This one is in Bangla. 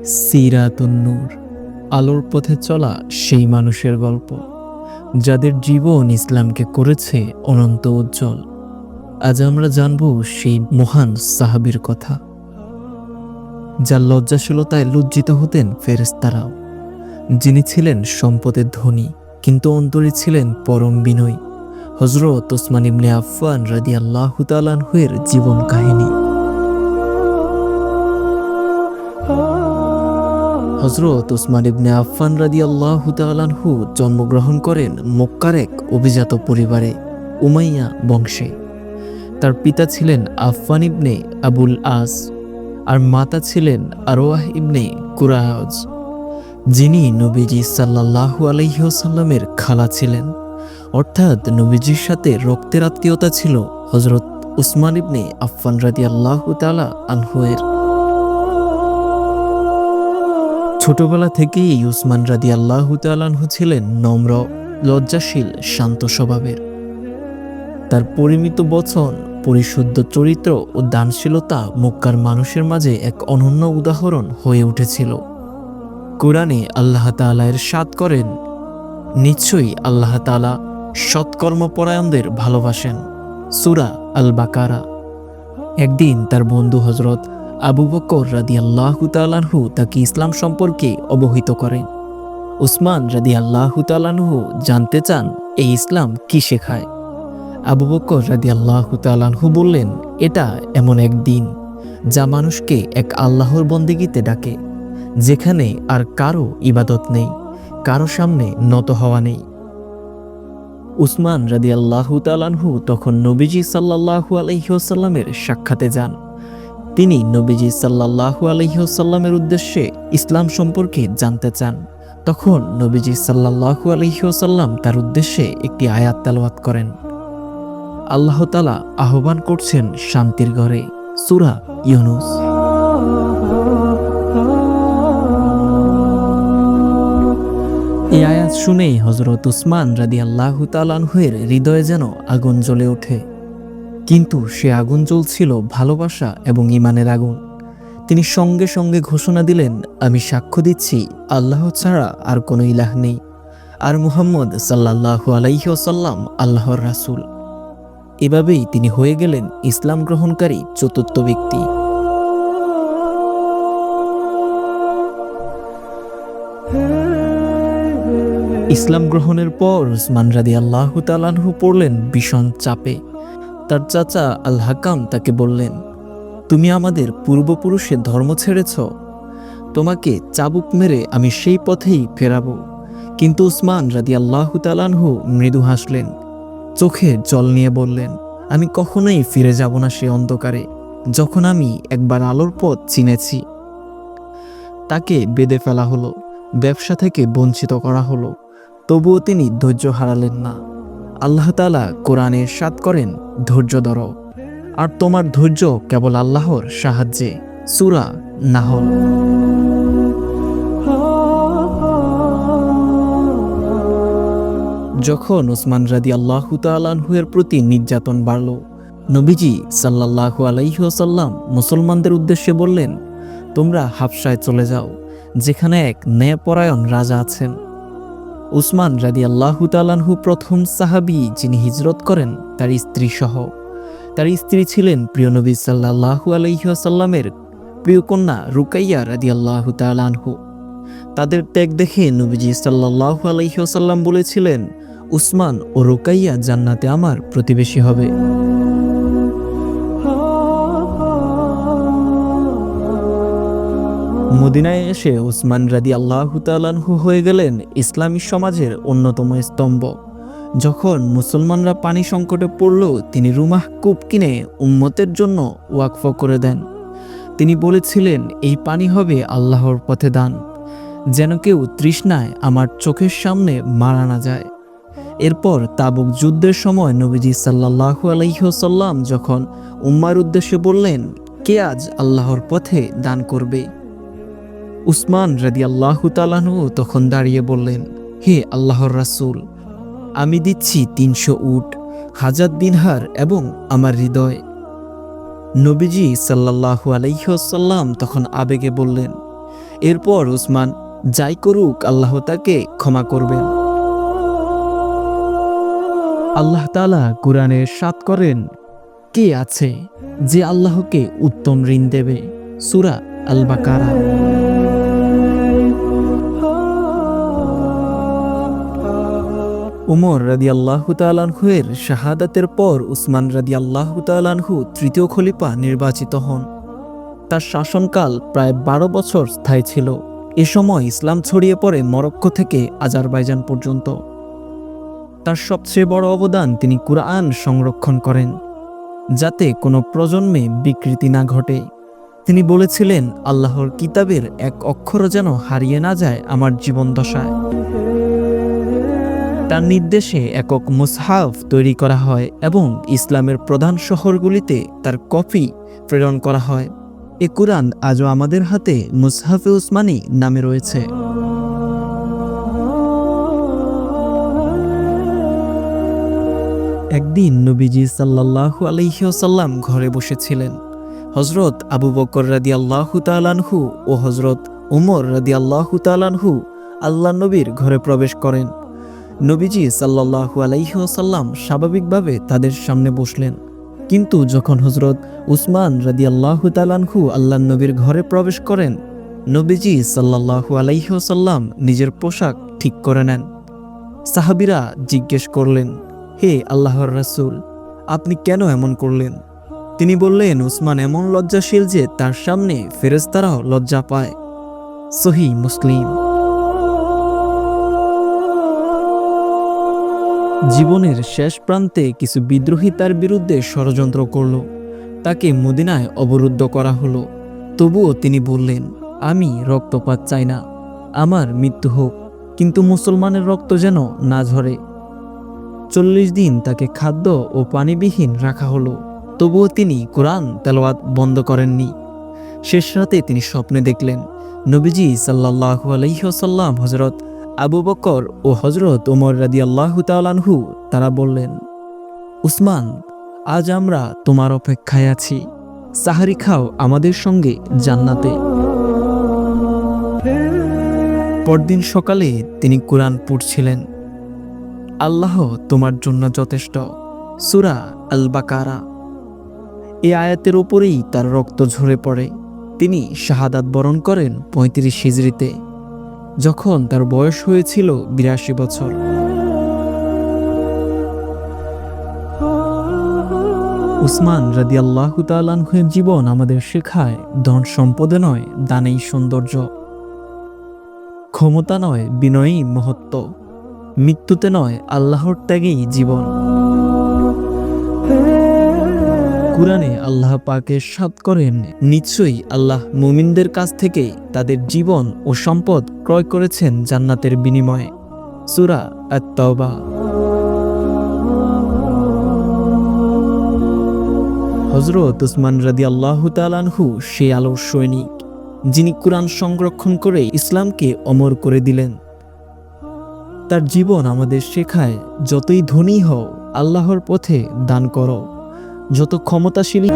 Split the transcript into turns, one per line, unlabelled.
সিরাতুন নূর, আলোর পথে চলা সেই মানুষের গল্প যাদের জীবন ইসলামকে করেছে অনন্ত উজ্জ্বল। আজ আমরা জানব সেই মহান সাহাবীর কথা, যার লজ্জাশীলতায় লজ্জিত হতেন ফেরেশতারাও, যিনি ছিলেন সম্পদের ধনী কিন্তু অন্তরে ছিলেন পরম বিনয়ী। হযরত ওসমান ইবনে আফফান রাদিয়াল্লাহু তাআলা আনহু-এর জীবন কাহিনী। হযরত ওসমান ইবনে আফফান রাদিয়াল্লাহু তাআলা আনহু জন্মগ্রহণ করেন মক্কার এক অভিজাত পরিবারে, উমাইয়া বংশে। তার পিতা ছিলেন আফফান ইবনে আবুল আস আর মাতা ছিলেন আরওয়াহ ইবনে কুরায়জ, যিনি নবীজি সাল্লাল্লাহু আলাইহি ওয়াসাল্লামের খালা ছিলেন। অর্থাৎ নবীজির সাথে রক্তের আত্মীয়তা ছিল হযরত ওসমান ইবনে আফফান রাদিয়াল্লাহু তাআলা আনহু-এর। ছোটবেলা থেকেই উসমান রাদিয়াল্লাহু তাআলা আনহু ছিলেন নম্র, লজ্জাশীল, শান্ত স্বভাবের। তার পরিমিত বচন, পরিশুদ্ধ চরিত্র ও দানশীলতা মক্কার মানুষের মাঝে এক অনন্য উদাহরণ হয়ে উঠেছিল। কুরআনে আল্লাহ তাআলা ইরশাদ করেন, নিশ্চয়ই আল্লাহ তাআলা সৎকর্মপরায়ণদের ভালোবাসেন। সূরা আল বাকারা। একদিন তার বন্ধু হযরত আবু বকর রাদিয়াল্লাহু তাআলা আনহু তাকে ইসলাম সম্পর্কে অবহিত করেন। উসমান রাদিয়াল্লাহু তাআলা আনহু জানতে চান এই ইসলাম কি শেখায়। আবু বকর রাদিয়াল্লাহু তাআলা আনহু বললেন, এটা এমন এক দিন যা মানুষকে এক আল্লাহর বন্দেগীতে ডাকে, যেখানে আর কারো ইবাদত নেই, কারো সামনে নত হওয়া নেই। উসমান রাদিয়াল্লাহু তাআলা আনহু তখন নবীজি সাল্লাল্লাহু আলাইহি ওয়াসাল্লামের সাক্ষাতে যান। তিনি নবীজি সাল্লাল্লাহু আলাইহি ওয়াসাল্লামের উদ্দেশ্যে ইসলাম সম্পর্কে জানতে চান। তখন নবীজি সাল্লাল্লাহু আলাইহি ওয়াসাল্লাম তার উদ্দেশ্যে একটি আয়াত তেলাওয়াত করেন। আল্লাহ তাআলা আহ্বান করছেন শান্তির ঘরে, সূরা ইউনূস। এই আয়াত শুনেই হযরত উসমান রাদিয়াল্লাহু তাআলা আনহু-এর হৃদয়ে যেন আগুন জ্বলে ওঠে। কিন্তু সে আগুন জ্বলছিল ভালোবাসা এবং ঈমানের আগুন। তিনি সঙ্গে সঙ্গে ঘোষণা দিলেন, আমি সাক্ষ্য দিচ্ছি আল্লাহ ছাড়া আর কোনো ইলাহ নেই, আর মুহাম্মদ সাল্লাল্লাহু আলাইহি ওয়াসাল্লাম আল্লাহর রাসূল। এভাবেই তিনি হয়ে গেলেন ইসলাম গ্রহণকারী চতুর্থ ব্যক্তি। ইসলাম গ্রহণের পর উসমান রাদিয়াল্লাহু তাআলা আনহু পড়লেন ভীষণ চাপে। তার চাচা আল হাকাম তাকে বললেন, তুমি আমাদের পূর্বপুরুষের ধর্ম ছেড়েছ, তোমাকে চাবুক মেরে আমি সেই পথেই ফেরাবো। কিন্তু উসমান রাদিয়াল্লাহু তাআলা আনহু মৃদু হাসলেন, চোখে জল নিয়ে বললেন, আমি কখনোই ফিরে যাব না সে অন্ধকারে, যখন আমি একবার আলোর পথ চিনেছি। তাকে বেঁধে ফেলা হলো, ব্যবসা থেকে বঞ্চিত করা হলো, তবুও তিনি ধৈর্য হারালেন না। আল্লাহ তাআলা কোরআনে ইরশাদ করেন, ধৈর্য ধরো, আর তোমার ধৈর্য কেবল আল্লাহর সাহায্যে, সূরা নাহল। যখন উসমান রাদিয়াল্লাহু তাআলা আনহু-এর প্রতি নির্যাতন বাড়ল, নবীজি সাল্লাল্লাহু আলাইহি ওয়াসাল্লাম মুসলমানদের উদ্দেশ্যে বললেন, তোমরা হাবশায় চলে যাও, যেখানে এক ন্যায়পরায়ণ রাজা আছেন। উসমান রাদিয়াল্লাহু তাআলা আনহু প্রথম সাহাবী যিনি হিজরত করেন তার স্ত্রী সহ। তার স্ত্রী ছিলেন প্রিয় নবী সাল্লাল্লাহু আলাইহি ওয়াসাল্লামের প্রিয় কন্যা রুকাইয়া রাদিয়াল্লাহু তাআলা আনহু। তাদের ত্যাগ দেখে নবীজি সাল্লাল্লাহু আলাইহি ওয়াসাল্লাম বলেছিলেন, উসমান ও রুকাইয়া জান্নাতে আমার প্রতিবেশী হবে। মদিনায় এসে উসমান রাদিয়াল্লাহু তাআলা আনহু হয়ে গেলেন ইসলামী সমাজের অন্যতম স্তম্ভ। যখন মুসলমানরা পানি সংকটে পড়ল, তিনি রুমাহ কূপ কিনে উম্মতের জন্য ওয়াকফ করে দেন। তিনি বলেছিলেন, এই পানি হবে আল্লাহর পথে দান, যেন কেউ তৃষ্ণায় আমার চোখের সামনে মারা না যায়। এরপর তাবুক যুদ্ধের সময় নবীজি সাল্লাল্লাহু আলাইহি ওয়াসাল্লাম যখন উম্মার উদ্দেশ্যে বললেন, কে আজ আল্লাহর পথে দান করবে? উসমান রাদিয়াল্লাহু তাআলা আনহু তখন দাঁড়িয়ে বললেন, হে আল্লাহর রাসূল, আমি দিচ্ছি 300 উট, 1000 দিনহার এবং আমার হৃদয়। নবীজি সাল্লাল্লাহু আলাইহি ওয়াসাল্লাম তখন আবেগে বললেন, এরপর উসমান যাই করুক আল্লাহ তাকে ক্ষমা করবেন। আল্লাহ তাআলা কুরআনে ইরশাদ করেন, কে আছে যে আল্লাহকে উত্তম ঋণ দেবে? সূরা আল বাকারা। উমর রাদিয়াল্লাহু তাআলা আনহু এর শাহাদাতের পর উসমান রাদিয়াল্লাহু তাআলা আনহু তৃতীয় খলিফা নির্বাচিত হন। তার শাসনকাল প্রায় 12 বছর স্থায়ী ছিল। এ সময় ইসলাম ছড়িয়ে পড়ে মরক্কো থেকে আজারবাইজান পর্যন্ত। তার সবচেয়ে বড় অবদান, তিনি কুরআন সংরক্ষণ করেন যাতে কোনো প্রজন্মে বিকৃতি না ঘটে। তিনি বলেছিলেন, আল্লাহর কিতাবের এক অক্ষরও যেন হারিয়ে না যায় আমার জীবন দশায়। তার নির্দেশে একক মুসহাফ তৈরি করা হয় এবং ইসলামের প্রধান শহরগুলিতে তার কপি প্রেরণ করা হয়। এ কুরআন আজও আমাদের হাতে মুসহাফে উসমানী নামে রয়েছে। একদিন নবীজি সাল্লাল্লাহু আলাইহি ওয়াসাল্লাম ঘরে বসেছিলেন। হযরত আবু বকর রাদিয়াল্লাহু তাআলা আনহু ও হযরত উমর রাদিয়াল্লাহু তাআলা আনহু আল্লাহর নবীর ঘরে প্রবেশ করেন। নবীজি সাল্লাল্লাহু আলাইহি ওয়াসাল্লাম স্বাভাবিকভাবে তাদের সামনে বসলেন। কিন্তু যখন হযরত উসমান রাদিয়াল্লাহু তাআলা আনহু আল্লাহর নবীর ঘরে প্রবেশ করেন, নবীজি সাল্লাল্লাহু আলাইহি ওয়াসাল্লাম নিজের পোশাক ঠিক করে নেন। সাহাবীরা জিজ্ঞেস করলেন, হে আল্লাহর রাসূল, আপনি কেন এমন করলেন? তিনি বললেন, উসমান এমন লজ্জাশীল যে তার সামনে ফেরেশতারাও লজ্জা পায়। সহিহ মুসলিম। জীবনের শেষ প্রান্তে কিছু বিদ্রোহী তার বিরুদ্ধে ষড়যন্ত্র করল। তাকে মদিনায় অবরুদ্ধ করা হলো। তবুও তিনি বললেন, আমি রক্তপাত চাই না, আমার মৃত্যু হোক, কিন্তু মুসলমানের রক্ত যেন না ঝরে। 40 দিন তাকে খাদ্য ও পানিবিহীন রাখা হলো। তবুও তিনি কোরআন তেলাওয়াত বন্ধ করেননি। শেষ রাতে তিনি স্বপ্নে দেখলেন, নবীজি সাল্লাল্লাহু আলাইহি ওয়াসাল্লাম, হযরত আবু বকর ও হযরত ওমর রাদিয়াল্লাহু তাআলা আনহু তারা বললেন, উসমান, আজ আমরা তোমার অপেক্ষায় আছি, সাহারি খাও আমাদের সঙ্গে জান্নাতে। পরদিন সকালে তিনি কুরআন পড়ছিলেন। আল্লাহ তোমার জন্য যথেষ্ট, সূরা আল বাকারা। এই আয়াতের উপরেই তার রক্ত ঝরে পড়ে। তিনি শাহাদাত বরণ করেন 35 হিজরিতে, যখন তার বয়স হয়েছিল 82 বছর। উসমান রাদিয়াল্লাহু তাআলা আনহুর জীবন আমাদের শেখায়, ধন সম্পদে নয় দানেই সৌন্দর্য, ক্ষমতা নয় বিনয়ী মহত্ব, মৃত্যুতে নয় আল্লাহর ত্যাগেই জীবন। কুরআনে আল্লাহ পাক ইরশাদ করেন, নিশ্চয়ই আল্লাহ মুমিনদের কাছ থেকে তাদের জীবন ও সম্পদ ক্রয় করেছেন জান্নাতের বিনিময়ে। সূরা আত-তাওবা। হযরত উসমান রাদিয়াল্লাহু তাআলা আনহু সেই আলোর সৈনিক, যিনি কুরআন সংরক্ষণ করে ইসলামকে অমর করে দিলেন। তার জীবন আমাদের শেখায়, যতই ধনী হও আল্লাহর পথে দান করো, যত ক্ষমতাশীল